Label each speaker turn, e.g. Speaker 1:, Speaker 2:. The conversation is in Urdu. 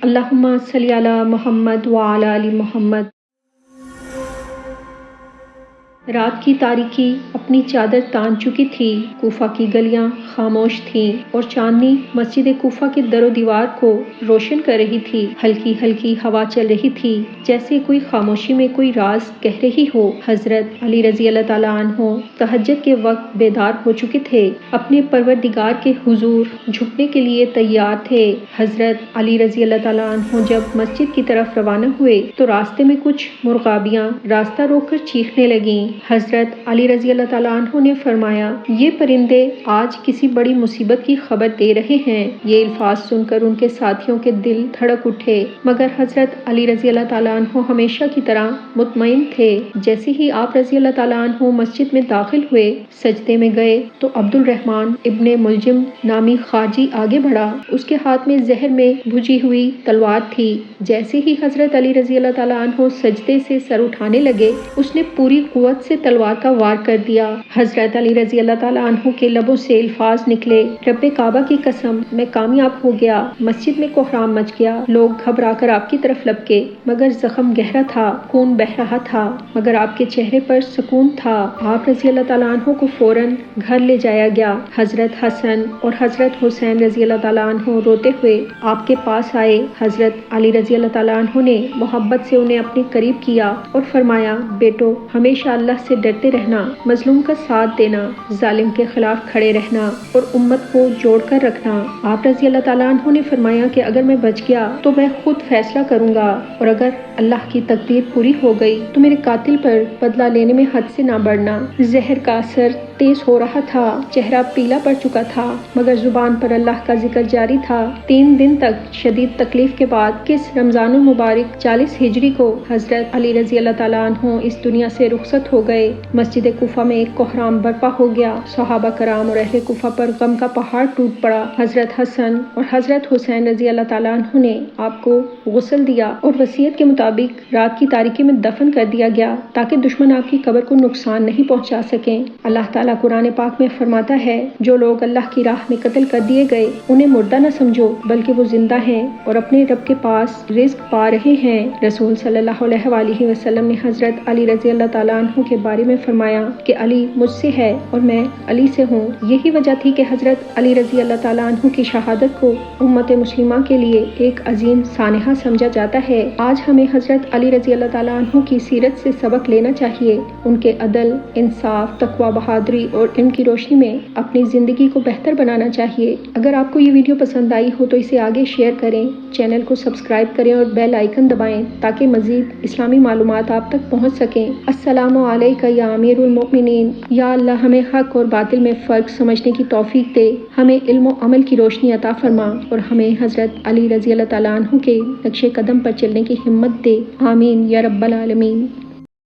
Speaker 1: اللہم صلی علی محمد وعلی آل محمد۔ رات کی تاریکی اپنی چادر تان چکی تھی، کوفہ کی گلیاں خاموش تھیں اور چاندنی مسجد کوفہ کے در و دیوار کو روشن کر رہی تھی۔ ہلکی ہلکی ہوا چل رہی تھی، جیسے کوئی خاموشی میں کوئی راز کہہ رہی ہو۔ حضرت علی رضی اللہ تعالیٰ عنہ تہجد کے وقت بیدار ہو چکے تھے، اپنے پروردگار کے حضور جھکنے کے لیے تیار تھے۔ حضرت علی رضی اللہ تعالیٰ عنہ جب مسجد کی طرف روانہ ہوئے تو راستے میں کچھ مرغابیاں راستہ روک کر چیخنے لگیں۔ حضرت علی رضی اللہ تعالیٰ عنہ نے فرمایا، یہ پرندے آج کسی بڑی مصیبت کی خبر دے رہے ہیں۔ یہ الفاظ سن کر ان کے ساتھیوں کے دل دھڑک اٹھے، مگر حضرت علی رضی اللہ تعالیٰ عنہ ہمیشہ کی طرح مطمئن تھے۔ جیسے ہی آپ رضی اللہ تعالیٰ عنہ مسجد میں داخل ہوئے، سجدے میں گئے تو عبد الرحمن ابن ملجم نامی خارجی آگے بڑھا۔ اس کے ہاتھ میں زہر میں بھجی ہوئی تلوار تھی۔ جیسے ہی حضرت علی رضی اللہ تعالیٰ عنہ سجدے سے سر اٹھانے لگے، اس نے پوری قوت سے تلوار کا وار کر دیا۔ حضرت علی رضی اللہ تعالیٰ عنہ کے لبوں سے الفاظ نکلے، رب کعبہ کی قسم، میں کامیاب ہو گیا۔ مسجد میں کوہرام مچ گیا، لوگ گھبرا کر آپ کی طرف لپکے، مگر زخم گہرا تھا، خون بہہ رہا تھا، مگر آپ کے چہرے پر سکون تھا۔ آپ رضی اللہ تعالیٰ عنہ کو فوراً گھر لے جایا گیا۔ حضرت حسن اور حضرت حسین رضی اللہ تعالیٰ عنہ روتے ہوئے آپ کے پاس آئے۔ حضرت علی رضی اللہ تعالیٰ عنہ نے محبت سے انہیں اپنے قریب کیا اور فرمایا، بیٹو، ہمیشہ اللہ سے ڈرتے رہنا، مظلوم کا ساتھ دینا، ظالم کے خلاف کھڑے رہنا اور امت کو جوڑ کر رکھنا۔ آپ رضی اللہ تعالیٰ عنہ نے فرمایا کہ اگر میں بچ گیا تو میں خود فیصلہ کروں گا، اور اگر اللہ کی تقدیر پوری ہو گئی تو میرے قاتل پر بدلہ لینے میں حد سے نہ بڑھنا۔ زہر کا اثر تیز ہو رہا تھا، چہرہ پیلا پڑ چکا تھا، مگر زبان پر اللہ کا ذکر جاری تھا۔ 3 دن تک شدید تکلیف کے بعد کس رمضان المبارک 40 ہجری کو حضرت علی رضی اللہ تعالیٰ عنہ اس دنیا سے رخصت ہو گئے۔ مسجد کوفہ میں ایک کوہرام برپا ہو گیا، صحابہ کرام اور اہل کوفہ پر غم کا پہاڑ ٹوٹ پڑا۔ حضرت حسن اور حضرت حسین رضی اللہ تعالیٰ عنہ نے آپ کو غسل دیا اور وصیت کے مطابق رات کی تاریکی میں دفن کر دیا گیا تاکہ دشمن آپ کی قبر کو نقصان نہیں پہنچا سکیں۔ اللہ تعالیٰ قرآن پاک میں فرماتا ہے، جو لوگ اللہ کی راہ میں قتل کر دیے گئے انہیں مردہ نہ سمجھو، بلکہ وہ زندہ ہیں اور اپنے رب کے پاس رزق پا رہے ہیں۔ رسول صلی اللہ علیہ وآلہ وسلم نے حضرت علی رضی اللہ تعالیٰ عنہ کے بارے میں فرمایا کہ علی مجھ سے ہے اور میں علی سے ہوں۔ یہی وجہ تھی کہ حضرت علی رضی اللہ تعالیٰ عنہ کی شہادت کو امت مسلمہ کے لیے ایک عظیم سانحہ سمجھا جاتا ہے۔ آج ہمیں حضرت علی رضی اللہ تعالیٰ عنہ کی سیرت سے سبق لینا چاہیے، ان کے عدل، انصاف، تقوی، بہادری اور علم کی روشنی میں اپنی زندگی کو بہتر بنانا چاہیے۔ اگر آپ کو یہ ویڈیو پسند آئی ہو تو اسے آگے شیئر کریں، چینل کو سبسکرائب کریں اور بیل آئیکن دبائیں تاکہ مزید اسلامی معلومات آپ تک پہنچ سکیں۔ السلام علیکم یا امیر المؤمنین، یا اللہ ہمیں حق اور باطل میں فرق سمجھنے کی توفیق دے، ہمیں علم و عمل کی روشنی عطا فرما اور ہمیں حضرت علی رضی اللہ تعالیٰ عنہ کے نقش قدم پر چلنے کی ہمت دے، آمین یا رب العالمین۔